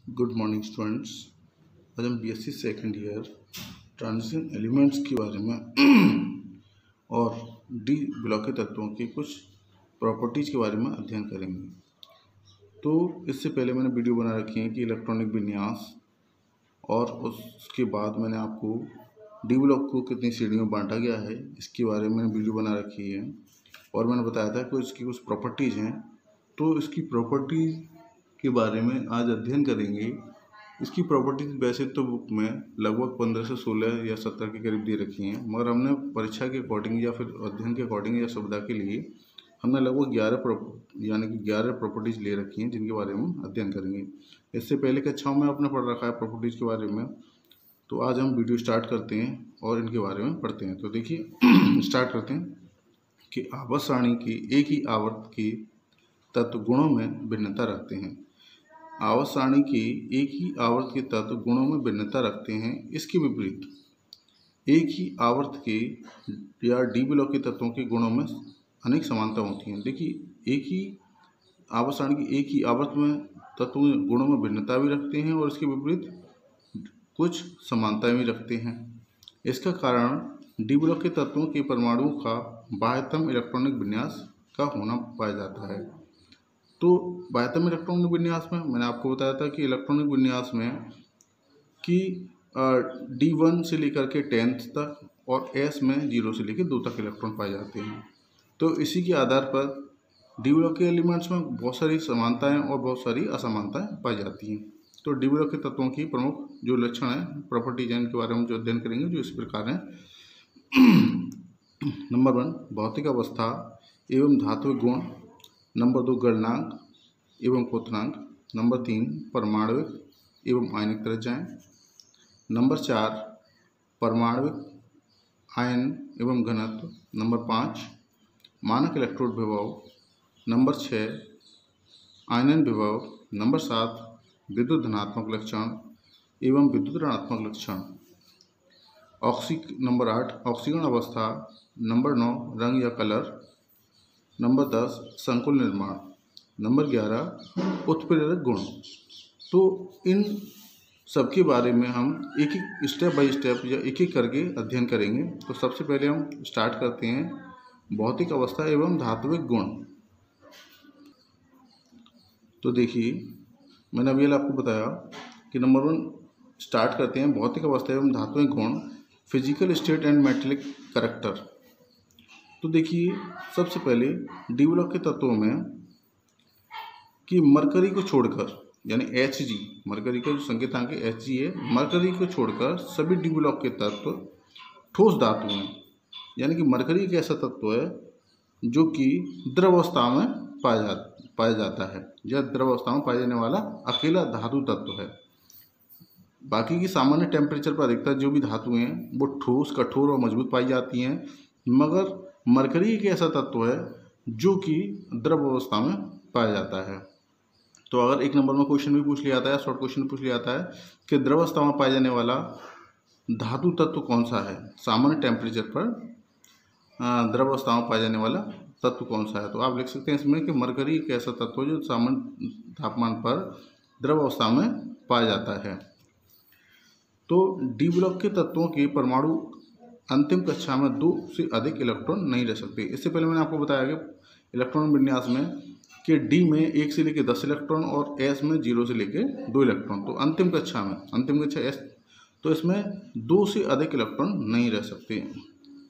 Good morning students. आज हम BSc second year transition elements के बारे में और डी ब्लॉक के तत्वों की कुछ प्रॉपर्टीज़ के बारे में अध्ययन करेंगे। तो इससे पहले मैंने वीडियो बना रखी है कि इलेक्ट्रॉनिक विन्यास, और उसके बाद मैंने आपको डी ब्लॉक को कितनी श्रेणियों में बांटा गया है इसके बारे में वीडियो बना रखी है, और मैंने बताया था कि इसकी कुछ प्रॉपर्टीज़ हैं। तो इसकी प्रॉपर्टीज़ के बारे में आज अध्ययन करेंगे। इसकी प्रॉपर्टीज वैसे तो बुक में लगभग 15 से 16 या 17 के करीब दे रखी हैं, मगर हमने परीक्षा के अकॉर्डिंग या फिर अध्ययन के अकॉर्डिंग या सुविधा के लिए हमने लगभग 11 प्रॉपर्टीज ले रखी हैं जिनके बारे में अध्ययन करेंगे। इससे पहले कक्षाओं में आपने पढ़ रखा है प्रॉपर्टीज के बारे में। तो आज हम वीडियो स्टार्ट करते हैं और इनके बारे में पढ़ते हैं। तो देखिए स्टार्ट करते हैं कि आवर्त सारणी की एक ही आवर्त की तत्व गुणों में भिन्नता रखते हैं। आवर्त सारणी की एक ही आवर्त के तत्व गुणों में भिन्नता रखते हैं। इसके विपरीत एक ही आवर्त के या डी ब्लॉक के तत्वों के गुणों में अनेक समानता होती हैं। देखिए एक ही आवर्त सारणी की एक ही आवर्त में तत्व गुणों में भिन्नता भी रखते हैं और इसके विपरीत कुछ समानताएं भी रखते हैं। इसका कारण डी ब्लॉक के तत्वों के परमाणुओं का बाह्यतम इलेक्ट्रॉनिक विन्यास का होना पाया जाता है। तो बाह्यतम इलेक्ट्रॉनिक विन्यास में मैंने आपको बताया था कि इलेक्ट्रॉनिक विन्यास में कि D1 से लेकर के 10th तक और S में 0 से लेकर 2 तक इलेक्ट्रॉन पाए जाते हैं। तो इसी के आधार पर डी ब्लॉक के एलिमेंट्स में बहुत सारी समानताएं और बहुत सारी असमानताएं पाई जाती हैं। तो डी ब्लॉक के तत्वों की प्रमुख जो लक्षण हैं, प्रॉपर्टीज हैं, इनके बारे में जो अध्ययन करेंगे जो इस प्रकार हैं। नंबर 1 भौतिक अवस्था एवं धात्विक गुण। नंबर 2 गलनांक एवं क्वथनांक। नंबर 3 परमाणविक एवं आयनिक त्रिज्याएं। नंबर 4 परमाणविक आयन एवं घनत्व। नंबर 5 मानक इलेक्ट्रोड विभव। नंबर 6 आयनन विभव। नंबर 7 विद्युत धनात्मक लक्षण एवं विद्युत ऋणात्मक लक्षण। नंबर 8 ऑक्सीकरण अवस्था। नंबर 9 रंग या कलर। नंबर 10 संकुल निर्माण। नंबर 11 उत्प्रेरक गुण। तो इन सबके बारे में हम एक एक स्टेप बाय स्टेप या एक एक करके अध्ययन करेंगे। तो सबसे पहले हम स्टार्ट करते हैं भौतिक अवस्था एवं धात्विक गुण। तो देखिए मैंने अभी आपको बताया कि नंबर 1 स्टार्ट करते हैं भौतिक अवस्था एवं धात्विक गुण, physical state and metallic character. तो देखिए सबसे पहले डी ब्लॉक के तत्वों में कि मरकरी को छोड़कर यानी Hg, मरकरी का जो संकेतांक है Hg है, मरकरी को छोड़कर सभी डी ब्लॉक के तत्व ठोस धातु हैं। यानी कि मरकरी एक ऐसा तत्व है जो कि द्रव अवस्था में पाया जाता है, यह द्रव अवस्था में पाया जाने वाला अकेला धातु तत्व है। बाकी की सामान्य टेम्परेचर पर अधिकतर जो भी धातुएं हैं वो ठोस, कठोर और मजबूत पाई जाती हैं, मगर मरकरी एक ऐसा तत्व है जो कि द्रव अवस्था में पाया जाता है। तो अगर एक नंबर में क्वेश्चन भी पूछ लिया जाता है, शॉर्ट क्वेश्चन पूछ लिया जाता है कि द्रव अवस्था में पाया जाने वाला धातु तत्व कौन सा है, सामान्य टेम्परेचर पर द्रव अवस्था में पाया जाने वाला तत्व कौन सा है, तो आप लिख सकते हैं इसमें कि मरकरी एक ऐसा तत्व है जो सामान्य तापमान पर द्रव अवस्था में पाया जाता है। तो डी ब्लॉक के तत्वों के परमाणु अंतिम कक्षा में 2 से अधिक इलेक्ट्रॉन नहीं रह सकते। इससे पहले मैंने आपको बताया कि इलेक्ट्रॉन विन्यास में कि डी में 1 से लेकर 10 इलेक्ट्रॉन और एस में 0 से लेकर 2 इलेक्ट्रॉन। तो अंतिम कक्षा एस, तो इसमें 2 से अधिक इलेक्ट्रॉन नहीं रह सकते।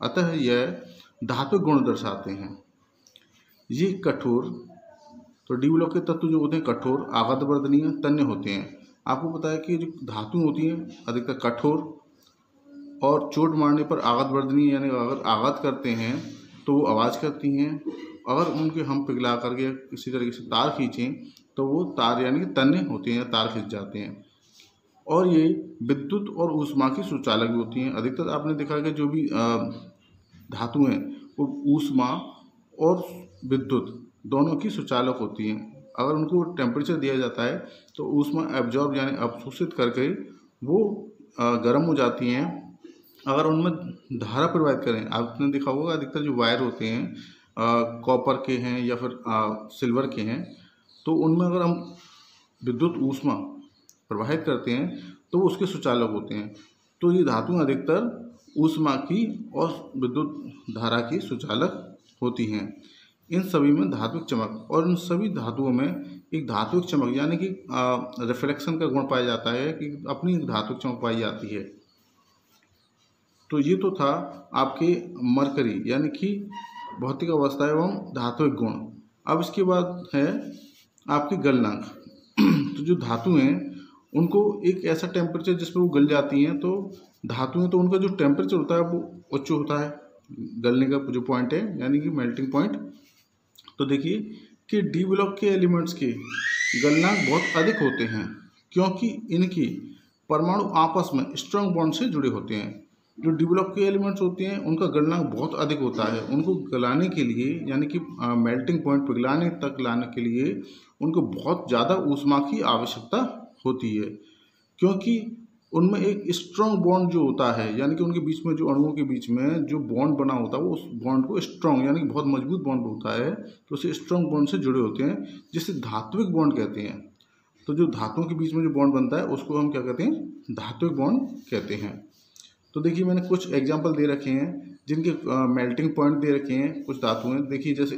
अतः यह धात्विक गुण दर्शाते हैं। ये कठोर, तो डी ब्लॉक के तत्व जो होते हैं कठोर, आघातवर्धनीय, तन्य होते हैं। आपको पता है कि जो धातु होती हैं अधिकतर कठोर और चोट मारने पर आघातवर्धनीय, यानी अगर आघात करते हैं तो वो आवाज़ करती हैं। अगर उनके हम पिघला करके किसी तरीके से तार खींचें तो वो तार यानी कि तन्य होते हैं, तार खींच जाते हैं। और ये विद्युत और ऊष्मा की सुचालक भी होती हैं। अधिकतर आपने देखा कि जो भी धातु हैं वो ऊष्मा और विद्युत दोनों की सुचालक होती हैं। अगर उनको टेम्परेचर दिया जाता है तो ऊष्मा एब्जॉर्ब यानी अवशोषित करके वो गर्म हो जाती हैं। अगर उनमें धारा प्रवाहित करें, आपने देखा होगा अधिकतर जो वायर होते हैं कॉपर के हैं या फिर सिल्वर के हैं, तो उनमें अगर हम विद्युत ऊष्मा प्रवाहित करते हैं तो वो उसके सुचालक होते हैं। तो ये धातुएं अधिकतर ऊष्मा की और विद्युत धारा की सुचालक होती हैं। इन सभी में धात्विक चमक, और इन सभी धातुओं में एक धात्विक चमक यानी कि रिफ्लेक्शन का गुण पाया जाता है कि अपनी धात्विक चमक पाई जाती है। तो ये तो था आपके मरकरी यानी कि भौतिक अवस्था एवं धात्विक गुण। अब इसके बाद है आपकी गलनांक। तो जो धातु हैं उनको एक ऐसा टेम्परेचर जिस पर वो गल जाती हैं, तो धातुएं तो उनका जो टेम्परेचर होता है वो उच्च होता है, गलने का जो पॉइंट है यानी कि मेल्टिंग पॉइंट। तो देखिए कि डी ब्लॉक के एलिमेंट्स के गलनांक बहुत अधिक होते हैं क्योंकि इनकी परमाणु आपस में स्ट्रॉन्ग बॉन्ड से जुड़े होते हैं। जो डी ब्लॉक के एलिमेंट्स होते हैं उनका गलनांक बहुत अधिक होता है। उनको गलाने के लिए यानी कि मेल्टिंग पॉइंट पिघलाने तक लाने के लिए उनको बहुत ज़्यादा ऊष्मा की आवश्यकता होती है, क्योंकि उनमें एक स्ट्रॉन्ग बॉन्ड जो होता है यानी कि उनके बीच में जो अणुओं के बीच में जो बॉन्ड बना होता है वो उस बॉन्ड को स्ट्रॉन्ग यानी कि बहुत मजबूत बॉन्ड होता है, तो उसे स्ट्रॉन्ग बॉन्ड से जुड़े होते हैं जिसे धात्विक बॉन्ड कहते हैं। तो जो धातुओं के बीच में जो बॉन्ड बनता है उसको हम क्या कहते हैं, धात्विक बॉन्ड कहते हैं। तो देखिए मैंने कुछ एग्जाम्पल दे रखे हैं जिनके मेल्टिंग पॉइंट दे रखे हैं कुछ धातुएं। देखिए जैसे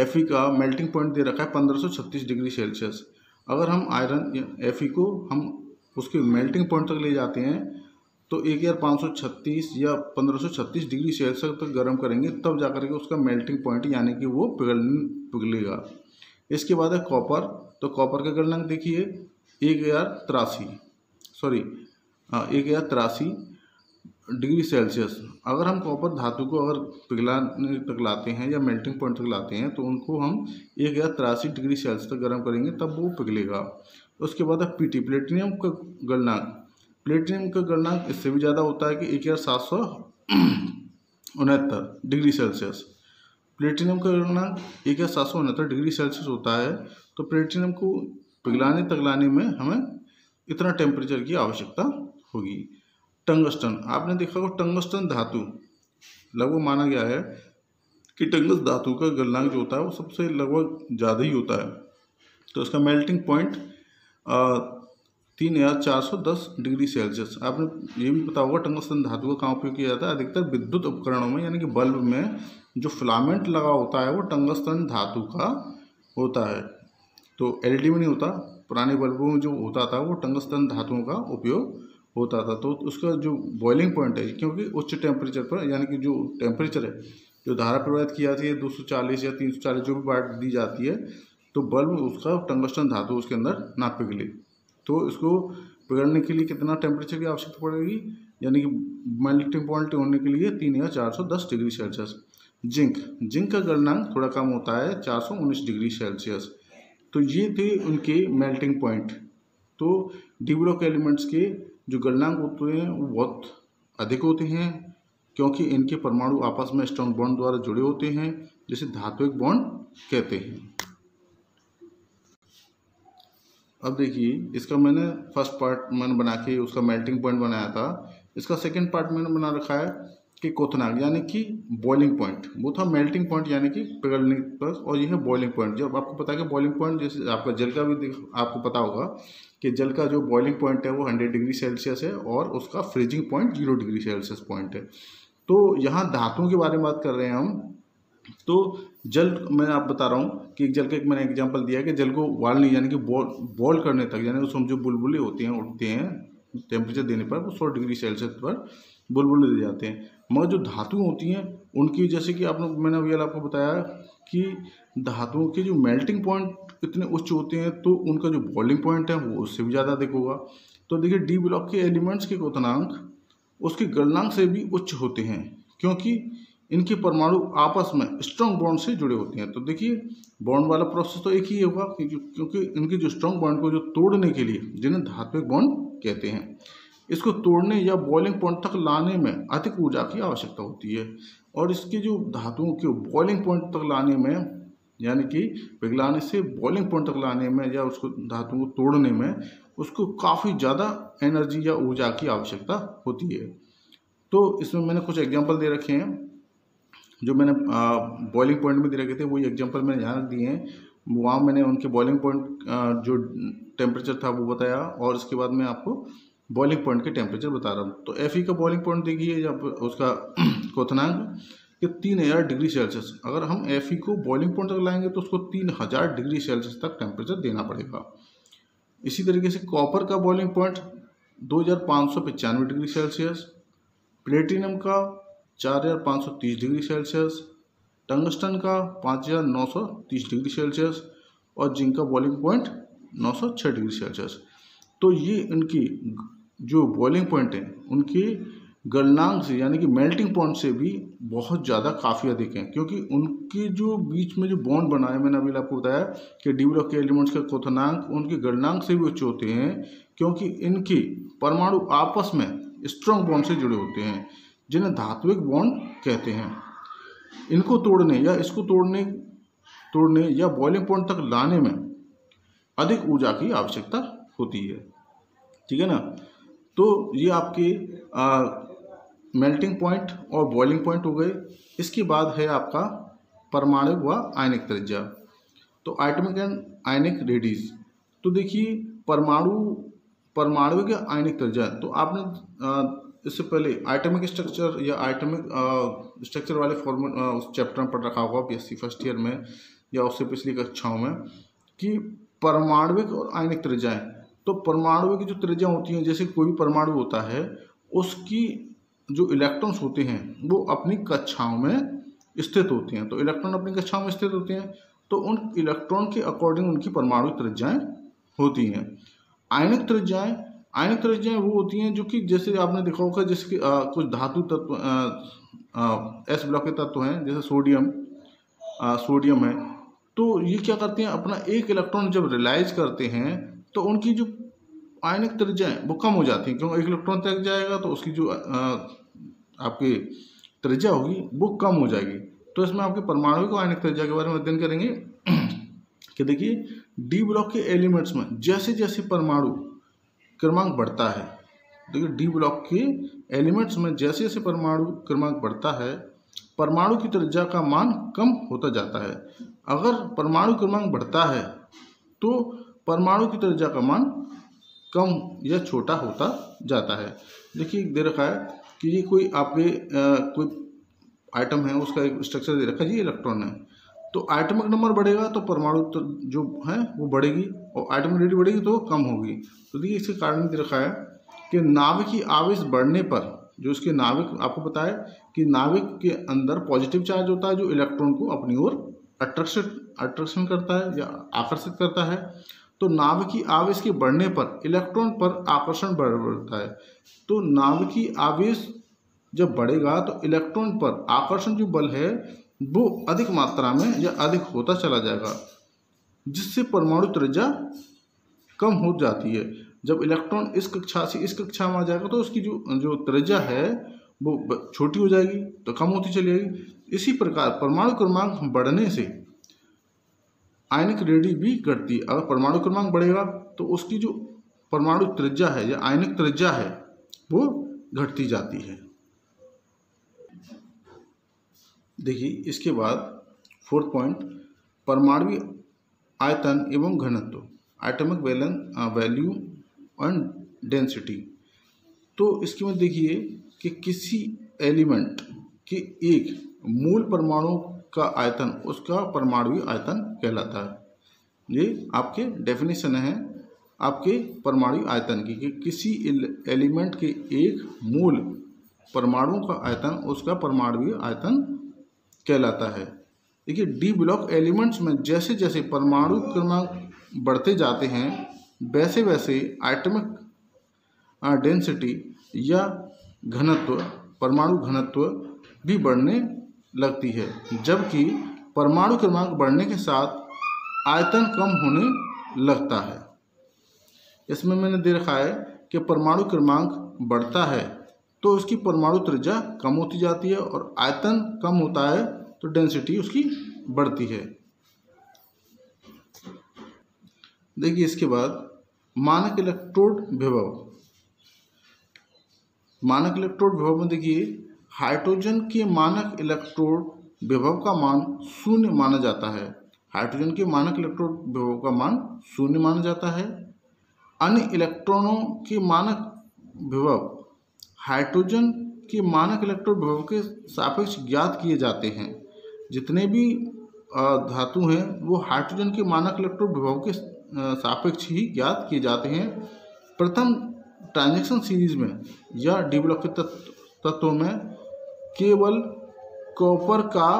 Fe का मेल्टिंग पॉइंट दे रखा है 1536 डिग्री सेल्सियस। अगर हम आयरन Fe को हम उसके मेल्टिंग पॉइंट तक ले जाते हैं तो 1536 या 1536 डिग्री सेल्सियस तक गर्म करेंगे, तब जाकर के उसका मेल्टिंग पॉइंट यानी कि वो पिघलेगा। इसके बाद है कॉपर। तो कॉपर का गलनांक देखिए 1083 डिग्री सेल्सियस। अगर हम कॉपर धातु को अगर पिघलाने तक लाते हैं या मेल्टिंग पॉइंट तक लाते हैं तो उनको हम 1083 डिग्री सेल्सियस तक गर्म करेंगे तब वो पिघलेगा। उसके बाद है पीटी, प्लेटिनियम का गलनांक। प्लेटिनियम का गलनांक इससे भी ज़्यादा होता है कि 1769 डिग्री सेल्सियस। प्लेटिनियम का गलनांक 1769 डिग्री सेल्सियस होता है। तो प्लेटिनियम को पिघलाने तक लाने में हमें इतना टेम्परेचर की आवश्यकता होगी। टंगस्टन, आपने देखा होगा टंगस्टन धातु लगभग माना गया है कि टंगस्टन धातु का गलनांक जो होता है वो सबसे लगभग ज़्यादा ही होता है। तो उसका मेल्टिंग पॉइंट 3410 डिग्री सेल्सियस। आपने ये भी पता होगा टंगस्टन धातु का कहाँ उपयोग किया जाता है, अधिकतर विद्युत उपकरणों में यानी कि बल्ब में जो फिलामेंट लगा होता है वो टंगस्टन धातु का होता है। तो एलईडी में नहीं होता, पुराने बल्बों में जो होता था वो टंगस्टन धातुओं का उपयोग होता था। तो उसका जो बॉइलिंग पॉइंट है, क्योंकि उच्च टेम्परेचर पर यानी कि जो टेम्परेचर है जो धारा प्रवाहित की जाती है 240 या 340 जो भी वाट दी जाती है, तो बल्ब उसका टंगस्टन धातु उसके अंदर ना पिघले। तो इसको पिघलने के लिए कितना टेम्परेचर की आवश्यकता पड़ेगी, यानी कि मेल्टिंग पॉइंट होने के लिए 3410 डिग्री सेल्सियस। जिंक का गलनांक थोड़ा कम होता है 419 डिग्री सेल्सियस। तो ये थे उनके मेल्टिंग पॉइंट। तो डी ब्लॉक एलिमेंट्स के जो गलनांक होते हैं वो बहुत अधिक होते हैं क्योंकि इनके परमाणु आपस में स्ट्रॉन्ग बॉन्ड द्वारा जुड़े होते हैं जिसे धात्विक बॉन्ड कहते हैं। अब देखिए इसका मैंने फर्स्ट पार्ट मैंने बना के उसका मेल्टिंग पॉइंट बनाया था। इसका सेकंड पार्ट मैंने बना रखा है कि क्वथनांक यानी कि बॉइलिंग पॉइंट। वो था मेल्टिंग पॉइंट यानी कि पिघलने पर, और ये है बॉइलिंग पॉइंट। जब आपको पता है कि बॉइलिंग पॉइंट जैसे आपका जल का भी आपको पता होगा कि जल का जो बॉइलिंग पॉइंट है वो 100 डिग्री सेल्सियस है और उसका freezing point 0 degree Celsius point है। तो यहाँ धातुओं के बारे में बात कर रहे हैं हम। तो जल मैं आप बता रहा हूँ कि जल का एक मैंने एग्जांपल दिया है कि जल को उबालने यानी कि बॉयल करने तक, यानी उसमें जो बुलबुले होते हैं उठते हैं टेम्परेचर देने पर वो 100 डिग्री सेल्सियस पर बुलबुले दे जाते हैं। मगर जो धातु होती हैं उनकी, जैसे कि मैंने अभी आपको बताया कि धातुओं के जो मेल्टिंग पॉइंट इतने उच्च होते हैं तो उनका जो बॉइलिंग पॉइंट है वो उससे भी ज़्यादा अधिक होगा। तो देखिए डी ब्लॉक के एलिमेंट्स के क्वथनांक उसके गलनांक से भी उच्च होते हैं क्योंकि इनके परमाणु आपस में स्ट्रॉन्ग बॉन्ड से जुड़े होते हैं। तो देखिए बॉन्ड वाला प्रोसेस तो एक ही होगा क्योंकि इनके जो स्ट्रॉन्ग बॉन्ड को जो तोड़ने के लिए, जिन्हें धात्विक बॉन्ड कहते हैं, इसको तोड़ने या बॉइलिंग पॉइंट तक लाने में अधिक ऊर्जा की आवश्यकता होती है। और इसके जो धातुओं के बॉइलिंग पॉइंट तक लाने में यानी कि पिघलाने से बॉइलिंग पॉइंट तक लाने में या उसको धातुओं को तोड़ने में उसको काफ़ी ज़्यादा एनर्जी या ऊर्जा की आवश्यकता होती है। तो इसमें मैंने कुछ एग्जांपल दे रखे हैं जो मैंने बॉइलिंग पॉइंट में दे रखे थे, वही एग्जांपल मैंने यहाँ रख दिए हैं। वहाँ मैंने उनके बॉइलिंग पॉइंट जो टेम्परेचर था वो बताया, और इसके बाद मैं आपको बॉइलिंग पॉइंट के टेम्परेचर बता रहा हूँ। तो Fe का बॉइलिंग पॉइंट देखिए, जब उसका क्वथनांक कि 3000 डिग्री सेल्सियस। अगर हम Fe को बॉइलिंग पॉइंट तक लाएंगे तो उसको 3000 डिग्री सेल्सियस तक टेम्परेचर देना पड़ेगा। इसी तरीके से कॉपर का boiling point 2595 degree Celsius, platinum का 4530 डिग्री सेल्सियस, टंगस्टन का 5930 डिग्री सेल्सियस, और जिंक का बॉइलिंग पॉइंट 906 डिग्री सेल्सियस। तो ये इनकी जो बॉइलिंग पॉइंट हैं उनके गलनांक से यानी कि मेल्टिंग पॉइंट से भी बहुत ज़्यादा काफ़ी अधिक हैं, क्योंकि उनके जो बीच में जो बॉन्ड बना है, मैंने अभी आपको बताया कि डी ब्लॉक के एलिमेंट्स का क्वथनांक उनके गलनांक से भी उच्च होते हैं, क्योंकि इनके परमाणु आपस में स्ट्रॉन्ग बॉन्ड से जुड़े होते हैं, जिन्हें धात्विक बॉन्ड कहते हैं। इनको तोड़ने या इसको तोड़ने या बॉइलिंग पॉइंट तक लाने में अधिक ऊर्जा की आवश्यकता होती है। ठीक है ना। तो ये आपके मेल्टिंग पॉइंट और बॉइलिंग पॉइंट हो गए। इसके बाद है आपका परमाणु व आयनिक त्रिज्या। तो एटॉमिक एंड आयनिक रेडियस। तो देखिए परमाणु का आयनिक त्रिज्या, तो आपने इससे पहले एटॉमिक स्ट्रक्चर या एटॉमिक स्ट्रक्चर वाले फॉर्मूला उस चैप्टर में पढ़ रखा होगा बीएससी फर्स्ट ईयर में या उससे पिछली कक्षाओं में, कि परमाणविक और आयनिक त्रिज्याएं। तो परमाणु की जो त्रिज्या होती हैं, जैसे कोई भी परमाणु होता है उसकी जो इलेक्ट्रॉन्स होते हैं वो अपनी कक्षाओं में स्थित होते हैं। तो इलेक्ट्रॉन अपनी कक्षाओं में स्थित होते हैं, तो उन इलेक्ट्रॉन के अकॉर्डिंग उनकी परमाणु त्रिज्याएं होती हैं। आयनिक त्रिज्याएं वो होती हैं जो कि जैसे आपने देखा होगा, जिसके कुछ धातु तत्व एस ब्लॉक के तत्व हैं, जैसे सोडियम है। तो ये क्या करते हैं, अपना एक इलेक्ट्रॉन जब रिलाइज करते हैं तो उनकी जो आयनिक त्रिज्या है वो कम हो जाती है, क्योंकि एक इलेक्ट्रॉन तक जाएगा तो उसकी जो आपकी त्रिज्या होगी वो कम हो जाएगी। तो इसमें आपके परमाणु को आयनिक त्रिज्या के बारे में अध्ययन करेंगे कि देखिए डी ब्लॉक के एलिमेंट्स में जैसे जैसे परमाणु क्रमांक बढ़ता है, देखिए डी ब्लॉक के एलिमेंट्स में जैसे जैसे परमाणु क्रमांक बढ़ता है, परमाणु की त्रिज्या का मान कम होता जाता है। अगर परमाणु क्रमांक बढ़ता है तो परमाणु की त्रिज्या का मान कम या छोटा होता जाता है। देखिए दे रखा है कि ये कोई आपके कोई आइटम है, उसका एक स्ट्रक्चर दे रखा है, ये इलेक्ट्रॉन है। तो आइटमिक नंबर बढ़ेगा तो परमाणु तो जो है वो बढ़ेगी, और आइटमिक रेडी बढ़ेगी तो कम होगी। तो देखिए इसके कारण दे रखा है कि नाभिकीय आवेश बढ़ने पर, जो इसके नाभिक आपको पता है कि नाभिक के अंदर पॉजिटिव चार्ज होता है जो इलेक्ट्रॉन को अपनी ओर अट्रैक्शन करता है या आकर्षित करता है। तो नाभिकीय आवेश के बढ़ने पर इलेक्ट्रॉन पर आकर्षण बढ़ता है। तो नाभिकीय आवेश जब बढ़ेगा तो इलेक्ट्रॉन पर आकर्षण जो बल है वो अधिक मात्रा में या अधिक होता चला जाएगा, जिससे परमाणु त्रिज्या कम हो जाती है। जब इलेक्ट्रॉन इस कक्षा से इस कक्षा में आ जाएगा तो उसकी जो त्रिज्या है वो छोटी हो जाएगी, तो कम होती चली जाएगी। इसी प्रकार परमाणु क्रमांक बढ़ने से आयनिक रेडी भी घटती है। अगर परमाणु क्रमांक बढ़ेगा तो उसकी जो परमाणु त्रिज्या है या आयनिक त्रिज्या है वो घटती जाती है। देखिए इसके बाद फोर्थ पॉइंट, परमाणु आयतन एवं घनत्व, एटॉमिक वैल्यू एंड डेंसिटी। तो इसके में देखिए कि किसी एलिमेंट के एक मूल परमाणु का आयतन उसका परमाणु आयतन कहलाता है। ये आपके डेफिनेशन है आपके परमाणु आयतन की, कि किसी एलिमेंट के एक मूल परमाणु का आयतन उसका परमाणु आयतन कहलाता है। देखिए डी ब्लॉक एलिमेंट्स में जैसे जैसे परमाणु क्रमांक बढ़ते जाते हैं वैसे वैसे एटॉमिक डेंसिटी या घनत्व, परमाणु घनत्व भी बढ़ने लगती है, जबकि परमाणु क्रमांक बढ़ने के साथ आयतन कम होने लगता है। इसमें मैंने दे रखा है कि परमाणु क्रमांक बढ़ता है तो उसकी परमाणु त्रिज्या कम होती जाती है, और आयतन कम होता है तो डेंसिटी उसकी बढ़ती है। देखिए इसके बाद मानक इलेक्ट्रोड विभव। मानक इलेक्ट्रोड विभव में देखिए हाइड्रोजन के मानक इलेक्ट्रोड विभव का मान 0 माना जाता है। हाइड्रोजन के मानक इलेक्ट्रॉन विभव का मान 0 माना जाता है। अन्य इलेक्ट्रॉनों के मानक विभव हाइड्रोजन के मानक इलेक्ट्रॉन विभव के सापेक्ष ज्ञात किए जाते हैं। जितने भी धातु हैं वो हाइड्रोजन के मानक इलेक्ट्रॉन विभव के सापेक्ष ही ज्ञात किए जाते हैं। प्रथम ट्रांजैक्शन सीरीज में या डी ब्लॉक के तत्वों में केवल कॉपर का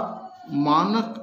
मानक